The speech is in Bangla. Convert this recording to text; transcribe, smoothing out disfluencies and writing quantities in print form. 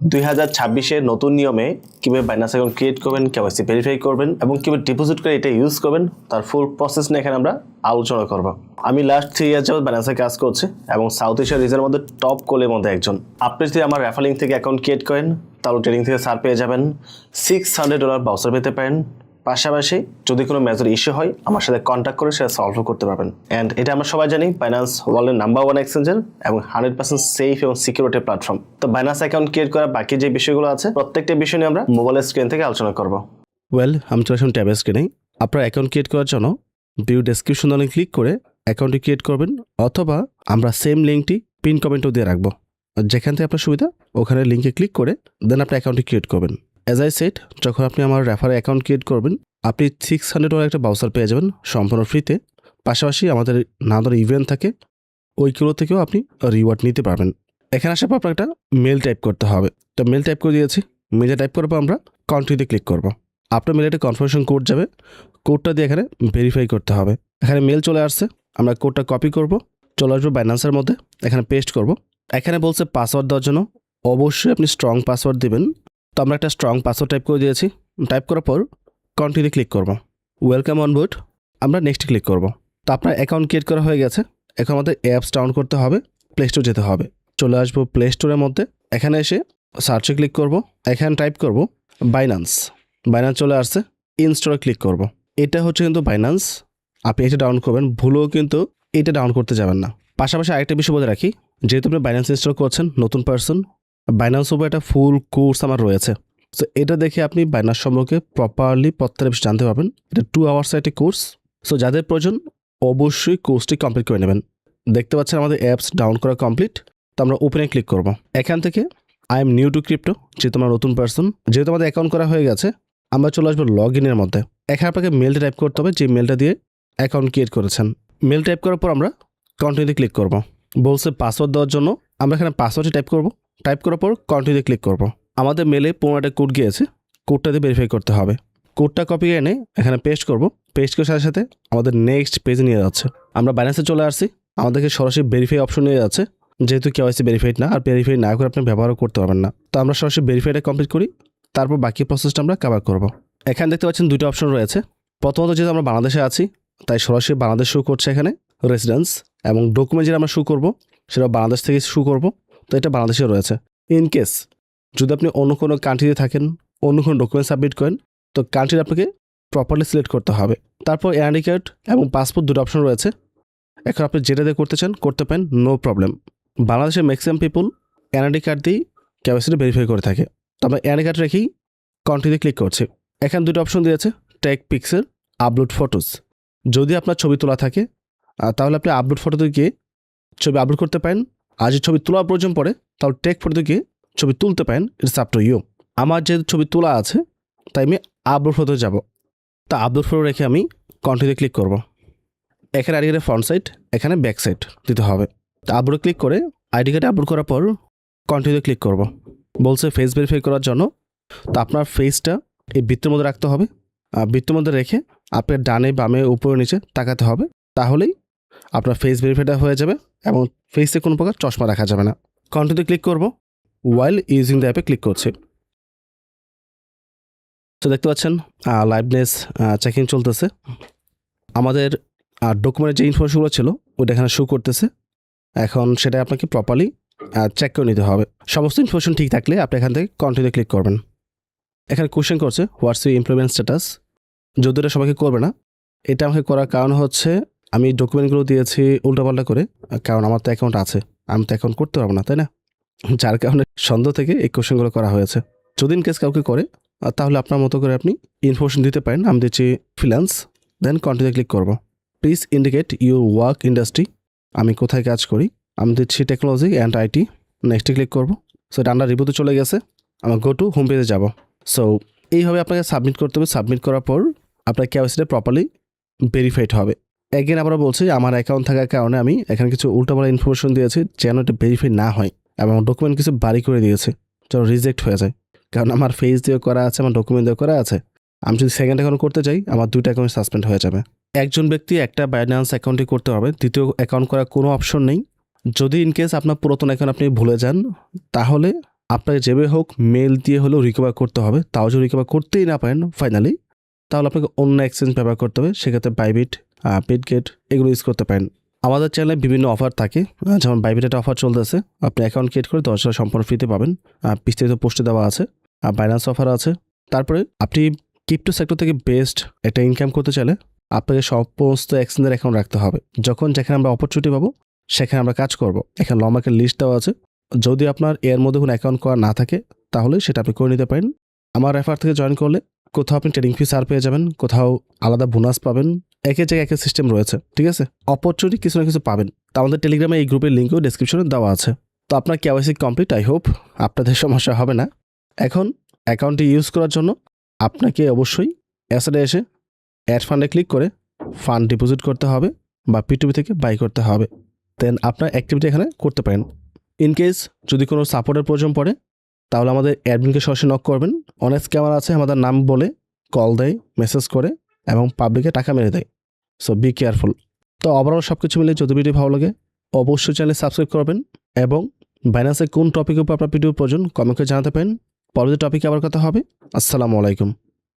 2026-এর নতুন নিয়মে কিভাবে বাইন্যান্স অ্যাকাউন্ট ক্রিয়েট করবেন, কেওয়াইসি ভেরিফাই করবেন এবং কিভাবে ডিপোজিট করে এটা ইউজ করবেন তার ফুল প্রসেস নিয়ে এখানে আমরা আলোচনা করব। আমি লাস্ট 3 ইয়ার যাবত বাইন্যান্সে কাজ করছি এবং সাউথ এশিয়ার রিজনের মধ্যে টপ কোলের মধ্যে একজন। আপনি যদি আমার রেফার থেকে অ্যাকাউন্ট ক্রিয়েট করেন তাহলে ট্রেডিং থেকে ছাড় পেয়ে যাবেন, $600 বাউচার পেতে পারেন। পাশাপাশি যদি কোনো মেজর ইস্যু হয় আমার সাথে কন্ট্যাক্ট করে সেটা সলভ করতে পারবেন। অ্যান্ড এটা আমরা সবাই জানি বাইন্যান্স ওয়ার্ল্ডের নাম্বার 1 এক্সচেঞ্জার এবং 100% সেফ এবং সিকিউরিটি প্ল্যাটফর্ম। তো বাইন্যান্স অ্যাকাউন্ট ক্রিয়েট করা বাকি যে বিষয়গুলো আছে প্রত্যেকটা বিষয় নিয়ে আমরা মোবাইলের স্ক্রিন থেকে আলোচনা করব। আমি চলে আসুন ট্যাবের স্ক্রিনে। আপনার অ্যাকাউন্ট ক্রিয়েট করার জন্য ভিউ ডেসক্রিপশন ক্লিক করে অ্যাকাউন্টটি ক্রিয়েট করবেন, অথবা আমরা সেম লিঙ্কটি পিন কমেন্টও দিয়ে রাখবো। যেখান থেকে আপনার সুবিধা ওখানে লিঙ্কে ক্লিক করে দেন আপনার অ্যাকাউন্টটি ক্রিয়েট করবেন। অ্যাজ আই সেড, যখন আপনি আমার রেফারে অ্যাকাউন্ট ক্রিয়েট করবেন আপনি $600 একটা বাউচার পেয়ে যাবেন সম্পূর্ণ ফ্রিতে। পাশাপাশি আমাদের নানান ইভেন্ট থাকে, ওইগুলো থেকেও আপনি রিওয়ার্ড নিতে পারবেন। এখানে আসার পর আপনার একটা মেল টাইপ করতে হবে। তো মেল টাইপ করে দিয়েছি। মেলে টাইপ করার পর আমরা কন্টিনিউতে ক্লিক করব। আপনার মেলে একটা কনফার্মেশন কোড যাবে, কোডটা দিয়ে এখানে ভেরিফাই করতে হবে। এখানে মেল চলে আসছে, আমরা কোডটা কপি করব, চলে আসবো বাইন্যান্সের মধ্যে, এখানে পেস্ট করব। এখানে বলছে পাসওয়ার্ড দেওয়ার জন্য, অবশ্যই আপনি স্ট্রং পাসওয়ার্ড দিবেন। তো আমরা একটা স্ট্রং পাসওয়ার্ড টাইপ করে দিয়েছি। টাইপ করার পর কন্টিনিউ ক্লিক করব। ওয়েলকাম অন বোর্ড, আমরা নেক্সট ক্লিক করব। তো আপনার অ্যাকাউন্ট ক্রিয়েট করা হয়ে গেছে। এখন আমাদের অ্যাপস ডাউনলোড করতে হবে, প্লে স্টোর যেতে হবে। চলে আসবো প্লে স্টোরের মধ্যে, এখানে এসে সার্চে ক্লিক করব। এখানে টাইপ করব বাইন্যান্স। বাইন্যান্স চলে আসছে, ইনস্টলে ক্লিক করব। এটা হচ্ছে কিন্তু বাইন্যান্স, আপনি এটা ডাউনলোড করবেন, ভুলেও কিন্তু এটা ডাউনলোড করতে যাবেন না। পাশাপাশি আরেকটা বিষয় বলে রাখি, যেহেতু আপনি বাইন্যান্স ইনস্টল করছেন নতুন পারসন, বাইন্যান্স উপর একটা ফুল কোর্স আমার রয়েছে। সো এটা দেখে আপনি বাইন্যান্স সম্পর্কে প্রপারলি প্রত্যেকটা বিষয় জানতে পারবেন। এটা 2 আওয়ার্সের একটি কোর্স। সো যাদের প্রয়োজন অবশ্যই কোর্সটি কমপ্লিট করে নেবেন। দেখতে পাচ্ছেন আমাদের অ্যাপস ডাউন করা কমপ্লিট। তো আমরা ওপেনে ক্লিক করব। এখান থেকে I am new two crypto, যেহেতু আমরা নতুন পারসন, যেহেতু আমাদের অ্যাকাউন্ট করা হয়ে গেছে, আমরা চলে আসবো লগ ইনের মধ্যে। এখানে আপনাকে মেলটা টাইপ করতে হবে, যে মেলটা দিয়ে অ্যাকাউন্ট ক্রিয়েট করেছেন। মেল টাইপ করার পর আমরা কন্টিনিউতে ক্লিক করব। বলছে পাসওয়ার্ড দেওয়ার জন্য, আমরা এখানে পাসওয়ার্ডটি টাইপ করব। টাইপ করার পর কন্টিনিউতে ক্লিক করব। আমাদের মেলে 15টা কোড গিয়েছে, কোডটা দিয়ে ভেরিফাই করতে হবে। কোডটা কপি এনে এখানে পেস্ট করব। পেস্ট করার সাথে সাথে আমাদের নেক্সট পেজে নিয়ে যাচ্ছে। আমরা বাইন্যান্সে চলে আসছি, আমাদেরকে সরাসরি ভেরিফাই অপশন নিয়ে যাচ্ছে, যেহেতু কেওয়াইসি ভেরিফাইড না, আর ভেরিফাই না করে আপনি ব্যবহারও করতে পারবেন না। তো আমরা সরাসরি ভেরিফাইটা কমপ্লিট করি, তারপর বাকি প্রসেসটা আমরা কভার করব। এখানে দেখতে পাচ্ছেন 2টা অপশন রয়েছে। প্রথমত যেহেতু আমরা বাংলাদেশে আছি, তাই সরাসরি বাংলাদেশ শো করছে এখানে রেসিডেন্স, এবং ডকুমেন্ট যেটা আমরা শো করব সেটা বাংলাদেশ থেকে শো করব। তো এটা বাংলাদেশে রয়েছে। ইন কেস যদি আপনি অন্য কোনো কান্ট্রিতে থাকেন, অন্য কোনো ডকুমেন্ট সাবমিট করেন, তো কান্ট্রি আপনাকে প্রপারলি সিলেক্ট করতে হবে। তারপর এনআইডি কার্ড এবং পাসপোর্ট 2টা অপশন রয়েছে। এখন আপনি যেটা দিয়ে করতে চান করতে পারেন, নো প্রবলেম। বাংলাদেশের ম্যাক্সিমাম পিপুল এনআইডি কার্ড দিয়ে কেওয়াইসিটা ভেরিফাই করে থাকে। তো আমরা এনআইডি কার্ড রেখেই কন্টিনিউ ক্লিক করছি। এখানে 2টা অপশন দিয়েছে, টেক পিক্সেল, আপলোড ফটোস। যদি আপনার ছবি তোলা থাকে তাহলে আপনি আপলোড ফটোতে গিয়ে ছবি আপলোড করতে পারেন, আর যদি ছবি তোলার প্রয়োজন পড়ে তাহলে টেক ফটোতে গিয়ে ছবি তুলতে পারেন। It's up to you. আমার যেহেতু ছবি তোলা আছে তাই আমি আপলোড ফটোতে যাব। তা আপলোড ফটো রেখে আমি কন্টিনিউ ক্লিক করব। এখানে আইডি কার্ডের ফ্রন্ট সাইড, এখানে ব্যাক সাইড দিতে হবে। তা আপলোড ক্লিক করে আইডি কার্ডে আপলোড করার পর কন্টিনিউ ক্লিক করব। বলছে ফেস ভেরিফাই করার জন্য। তো আপনার ফেসটা এই বৃত্তের মধ্যে রাখতে হবে। বৃত্তের মধ্যে রেখে আপনার ডানে বামে উপরে নিচে তাকাতে হবে, তাহলেই আপনার ফেস ভেরিফাইটা হয়ে যাবে এবং ফেসে কোনো প্রকার চশমা রাখা যাবে না। কন্টিনিউ ক্লিক করব, ওয়াইল ইউজিং দ্য অ্যাপে ক্লিক করছি। তো দেখতে পাচ্ছেন লাইভনেস চেকিং চলতেছে। আমাদের ডকুমেন্টের যে ইনফরমেশনগুলো ছিল ওইটা এখানে শো করতেছে। এখন সেটা আপনাকে প্রপারলি চেক করে নিতে হবে। সমস্ত ইনফরমেশন ঠিক থাকলে আপনি এখান থেকে কন্টিনিউ ক্লিক করবেন। এখানে কোশ্চেন করছে হোয়াটস ইউর এমপ্লয়মেন্ট স্ট্যাটাস। যদি এটা সবাইকে করবে না, এটা আমাকে করার কারণ হচ্ছে আমি ডকুমেন্টগুলো দিয়েছি উল্টাপাল্টা করে, কারণ আমার তো অ্যাকাউন্ট আছে, আমি তো অ্যাকাউন্ট করতে পারবো না, তাই না? যার কারণে সন্দেহ থেকে এই কোশ্চেনগুলো করা হয়েছে। যদি ইন কেস কাউকে করে তাহলে আপনার মতো করে আপনি ইনফরমেশন দিতে পারেন। আমি দিচ্ছি ফ্রিল্যান্স, দেন কন্টিনিউ ক্লিক করব। Please indicate your work industry, আমি কোথায় কাজ করি। আমি দিচ্ছি টেকনোলজি অ্যান্ড আইটি, নেক্সটে ক্লিক করব। সো এটা আন্ডার রিভিউতে চলে গেছে, আমার গো টু হোম পেজে যাব। সো এইভাবে আপনাকে সাবমিট করতে হবে। সাবমিট করার পর আপনার কেওয়াইসিটা প্রপারলি ভেরিফাইড হবে। এগেন আবার বলছি, আমার অ্যাকাউন্ট থাকার কারণে আমি এখানে কিছু উল্টাপাল্টা ইনফরমেশন দিয়েছি যেন এটা ভেরিফাই না হয়, এবং ডকুমেন্ট কিছু বাড়ি করে দিয়েছে যেন রিজেক্ট হয়ে যায়। কারণ আমার ফেস দিয়ে করা আছে, আমার ডকুমেন্ট দিয়ে করা আছে। আমি যদি সেকেন্ড অ্যাকাউন্ট করতে চাই আমার 2টা অ্যাকাউন্ট সাসপেন্ড হয়ে যাবে। একজন ব্যক্তি একটা বাইন্যান্স অ্যাকাউন্টই করতে পারবে, দ্বিতীয় অ্যাকাউন্ট করার কোনো অপশন নেই। যদি ইনকেস আপনার পুরাতন অ্যাকাউন্ট আপনি ভুলে যান, তাহলে আপনাকে যেভাবে হোক মেল দিয়ে হলেও রিকভার করতে হবে। তাও যদি রিকভার করতেই না পারেন ফাইনালি, তাহলে আপনাকে অন্য এক্সচেঞ্জ ব্যবহার করতে হবে। সেক্ষেত্রে বাইবিট, বিটগেট এগুলো ইউজ করতে পারেন। আমাদের চ্যানেলে বিভিন্ন অফার থাকে, যেমন বাইবিট একটা অফার চলতেছে, আপনি অ্যাকাউন্ট ক্রিয়েট করে 10,000 সম্পূর্ণ ফ্রিতে পাবেন। বিস্তারিত পোস্টে দেওয়া আছে। বাইন্যান্স অফার আছে। তারপরে আপনি ক্রিপ্টো সেক্টর থেকে বেস্ট একটা ইনকাম করতে চাইলে আপনাকে সমস্ত এক্সচেঞ্জের অ্যাকাউন্ট রাখতে হবে। যখন যেখানে আমরা অপরচুনিটি পাবো সেখানে আমরা কাজ করব। এখানে লম্বা একটা লিস্ট দেওয়া আছে। যদি আপনার এর মধ্যে কোনো অ্যাকাউন্ট করা না থাকে তাহলে সেটা আপনি করে নিতে পারেন। আমার রেফার থেকে জয়েন করলে কোথাও আপনি ট্রেডিং ফি ছাড় পেয়ে যাবেন, কোথাও আলাদা বোনাস পাবেন। একের জায়গায় একের সিস্টেম রয়েছে, ঠিক আছে? অপরচুনিটি কিছু না কিছু পাবেন। তো আমাদের টেলিগ্রামে এই গ্রুপের লিঙ্কও ডিসক্রিপশনে দেওয়া আছে। তো আপনার কেওয়াইসি কমপ্লিট, আই হোপ আপনাদের সমস্যা হবে না। এখন অ্যাকাউন্টটি ইউজ করার জন্য আপনাকে অবশ্যই অ্যাসেটে এসে অ্যাড ফান্ডে ক্লিক করে ফান্ড ডিপোজিট করতে হবে বা পিটুপি থেকে বাই করতে হবে। দেন আপনার অ্যাক্টিভিটি এখানে করতে পারেন। ইন কেস যদি কোনো সাপোর্টের প্রয়োজন পড়ে তাহলে আমাদের অ্যাডমিনকে সরাসরি নক করবেন। অনেক স্ক্যামার আছে আমাদের নাম বলে কল দেয়, মেসেজ করে এবং পাবলিকে টাকা মেরে দেয়। So be careful. তো ওভারঅল সব কিছু মিলে যদি ভিডিও ভালো লাগে অবশ্যই চ্যানেল সাবস্ক্রাইব করবেন এবং বাইন্যান্সে কোন টপিকের উপর আপনার ভিডিও প্রয়োজন কমেন্ট করে জানাতে পারেন। পরবর্তী টপিকে আবার কথা হবে। আসসালামু আলাইকুম।